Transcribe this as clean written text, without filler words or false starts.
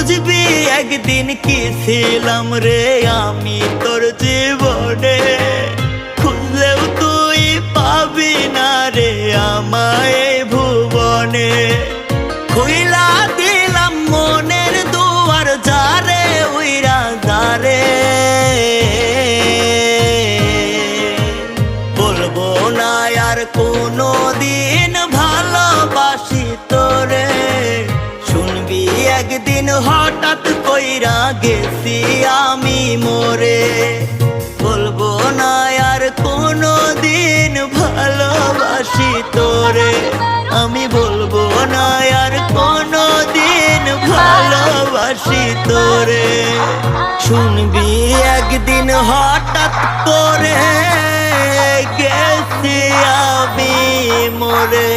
বুঝবি একদিন কি ছিলাম রে আমি তোর জীবনে, খুঁজলেও তুই পাবি না রে আমায় এই ভুবনে। খুইলা দিলাম মনের দুয়ার যারে উইরা যারে, বলবো না আর কোনো দিন ভালোবাসি তোরে। শুনবি একদিন হঠাৎ কইরা গেছি আমি মরে, বলবো না আর কোনো দিন ভালোবাসি তোরে। আমি বলবো না আর কোনো দিন ভালোবাসি তোরে। শুনবি একদিন হঠাৎ করে গেছি আমি মরে।